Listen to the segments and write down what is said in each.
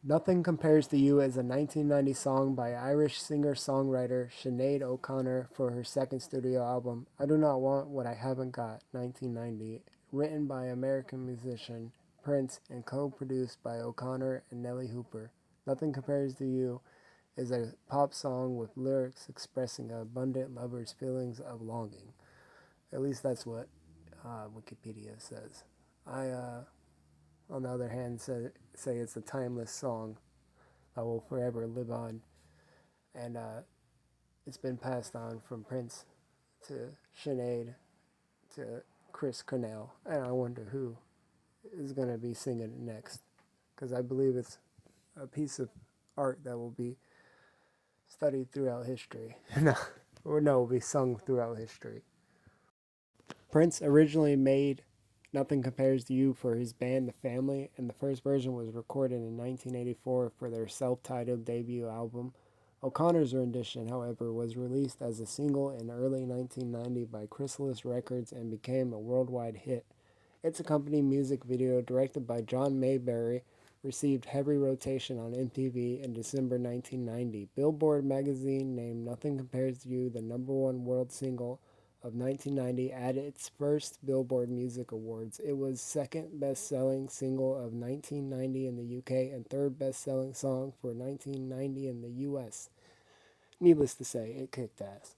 Nothing Compares to You is a 1990 song by Irish singer-songwriter Sinead O'Connor for her second studio album, I Do Not Want What I Haven't Got, 1990, written by American musician Prince and co-produced by O'Connor and Nellee Hooper. Nothing Compares to You is a pop song with lyrics expressing an abundant lover's feelings of longing. At least that's what Wikipedia says. I, on the other hand, say it's a timeless song that will forever live on, and it's been passed on from Prince to Sinead to Chris Cornell, and I wonder who is going to be singing it next, because I believe it's a piece of art that will be studied throughout history, or no, will be sung throughout history. Prince originally made Nothing Compares to You for his band The Family, and the first version was recorded in 1984 for their self titled debut album. O'Connor's rendition, however, was released as a single in early 1990 by Chrysalis Records and became a worldwide hit. Its accompanying music video, directed by John Mayberry, received heavy rotation on MTV in December 1990. Billboard magazine named Nothing Compares to You the number one world single of 1990 at its first Billboard Music Awards. It was second best-selling single of 1990 in the UK and third best-selling song for 1990 in the US. Needless to say, it kicked ass.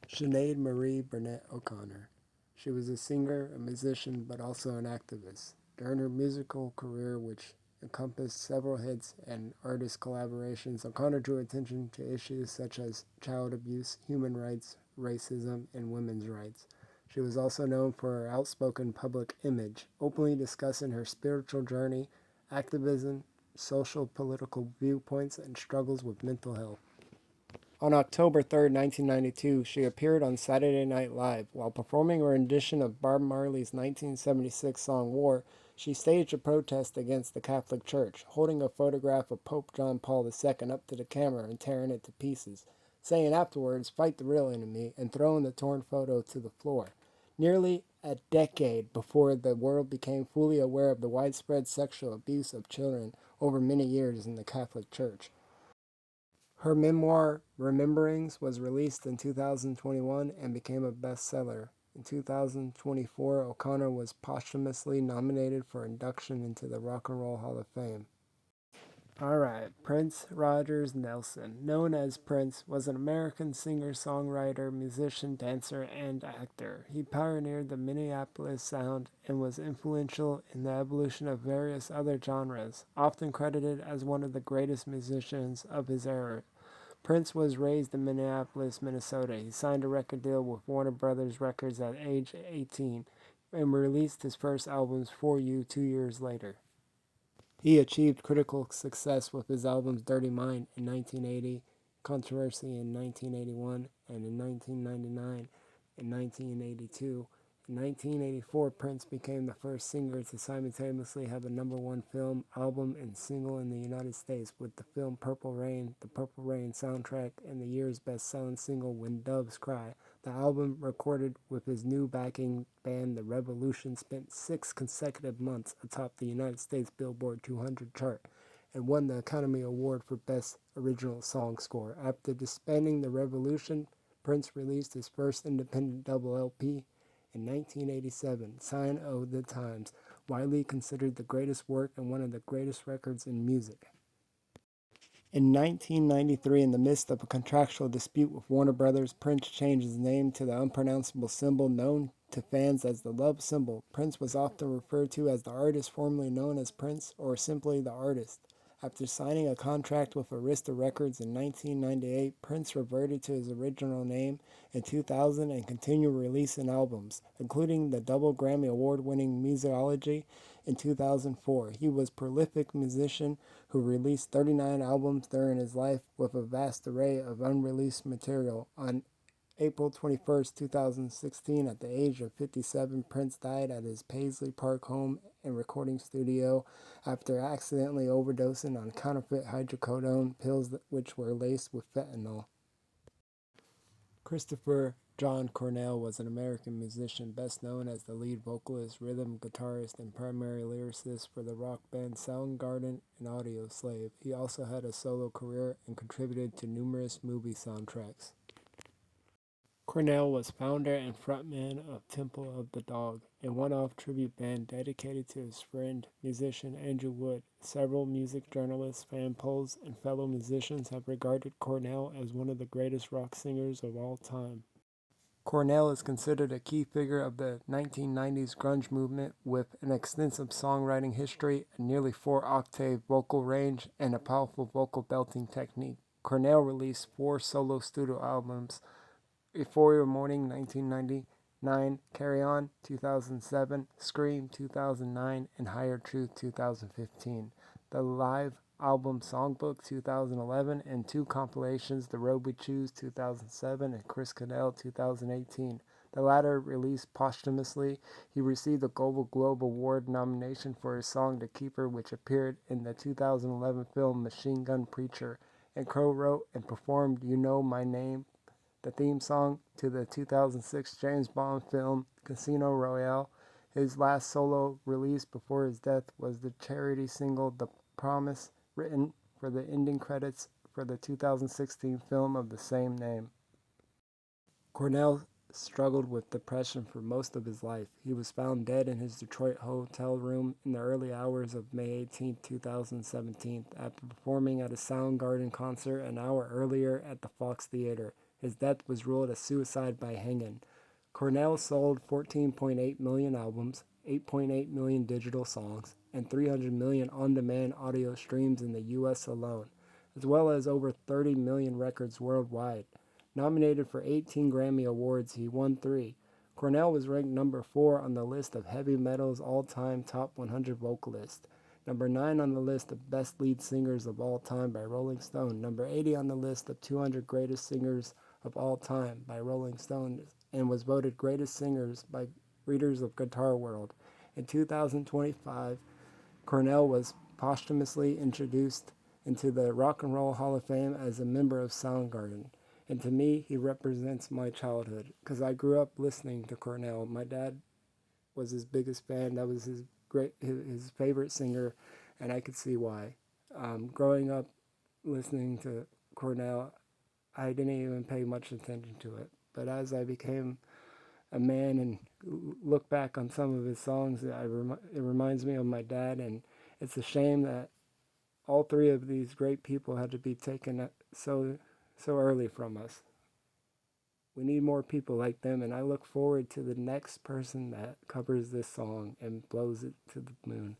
Sinead Marie Burnett O'Connor. She was a singer, a musician, but also an activist. During her musical career, which encompassed several hits and artist collaborations, O'Connor drew attention to issues such as child abuse, human rights, racism, and women's rights. She was also known for her outspoken public image, openly discussing her spiritual journey, activism, social political viewpoints, and struggles with mental health. On October 3rd, 1992, she appeared on Saturday Night Live. While performing a rendition of Bob Marley's 1976 song War, she staged a protest against the Catholic Church, holding a photograph of Pope John Paul II up to the camera and tearing it to pieces, saying afterwards, "Fight the real enemy," and throwing the torn photo to the floor. Nearly a decade before the world became fully aware of the widespread sexual abuse of children over many years in the Catholic Church. Her memoir, Rememberings, was released in 2021 and became a bestseller. In 2024, O'Connor was posthumously nominated for induction into the Rock and Roll Hall of Fame. Alright, Prince Rogers Nelson, known as Prince, was an American singer, songwriter, musician, dancer, and actor. He pioneered the Minneapolis sound and was influential in the evolution of various other genres, often credited as one of the greatest musicians of his era. Prince was raised in Minneapolis, Minnesota. He signed a record deal with Warner Brothers Records at age 18 and released his first albums For You 2 years later. He achieved critical success with his albums Dirty Mind in 1980, Controversy in 1981, and in 1999 and 1982. In 1984, Prince became the first singer to simultaneously have a number one film, album, and single in the United States with the film Purple Rain, the Purple Rain soundtrack, and the year's best-selling single When Doves Cry. The album, recorded with his new backing band The Revolution, spent 6 consecutive months atop the United States Billboard 200 chart and won the Academy Award for Best Original Song Score. After disbanding The Revolution, Prince released his first independent double LP in 1987, Sign o' the Times, widely considered the greatest work and one of the greatest records in music. In 1993, in the midst of a contractual dispute with Warner Brothers, Prince changed his name to the unpronounceable symbol known to fans as the Love Symbol. Prince was often referred to as the artist formerly known as Prince or simply the artist. After signing a contract with Arista Records in 1998, Prince reverted to his original name in 2000 and continued releasing albums, including the double Grammy Award-winning Musicology in 2004. He was a prolific musician who released 39 albums during his life with a vast array of unreleased material. On April 21st, 2016, at the age of 57, Prince died at his Paisley Park home and recording studio after accidentally overdosing on counterfeit hydrocodone pills which were laced with fentanyl. Christopher John Cornell was an American musician best known as the lead vocalist, rhythm guitarist, and primary lyricist for the rock bands Soundgarden and Audioslave. He also had a solo career and contributed to numerous movie soundtracks. Cornell was founder and frontman of Temple of the Dog, a one-off tribute band dedicated to his friend, musician Andrew Wood. Several music journalists, fan polls, and fellow musicians have regarded Cornell as one of the greatest rock singers of all time. Cornell is considered a key figure of the 1990s grunge movement with an extensive songwriting history, a nearly 4-octave vocal range, and a powerful vocal belting technique. Cornell released 4 solo studio albums: Euphoria Morning 1999, Carry On 2007, Scream 2009, and Higher Truth 2015. The live album Songbook 2011 and 2 compilations, The Road We Choose 2007 and Chris Cornell 2018. The latter released posthumously. He received a Golden Globe Award nomination for his song The Keeper, which appeared in the 2011 film Machine Gun Preacher, and co-wrote and performed You Know My Name, the theme song to the 2006 James Bond film Casino Royale. His last solo release before his death was the charity single The Promise, written for the ending credits for the 2016 film of the same name. Cornell struggled with depression for most of his life. He was found dead in his Detroit hotel room in the early hours of May 18, 2017, after performing at a Soundgarden concert an hour earlier at the Fox Theater. His death was ruled a suicide by hanging. Cornell sold 14.8 million albums, 8.8 million digital songs, and 300 million on-demand audio streams in the U.S. alone, as well as over 30 million records worldwide. Nominated for 18 Grammy Awards, he won 3. Cornell was ranked number 4 on the list of heavy metal's all-time top 100 vocalists, number 9 on the list of best lead singers of all time by Rolling Stone, number 80 on the list of 200 greatest singers of all time by Rolling Stone, and was voted greatest singers by readers of Guitar World. In 2025, Cornell was posthumously introduced into the Rock and Roll Hall of Fame as a member of Soundgarden. And to me, he represents my childhood, because I grew up listening to Cornell. My dad was his biggest fan. That was his favorite singer, and I could see why. Growing up listening to Cornell, I didn't even pay much attention to it. But as I became a man and look back on some of his songs, it reminds me of my dad, and it's a shame that all 3 of these great people had to be taken so early from us. We need more people like them, and I look forward to the next person that covers this song and blows it to the moon.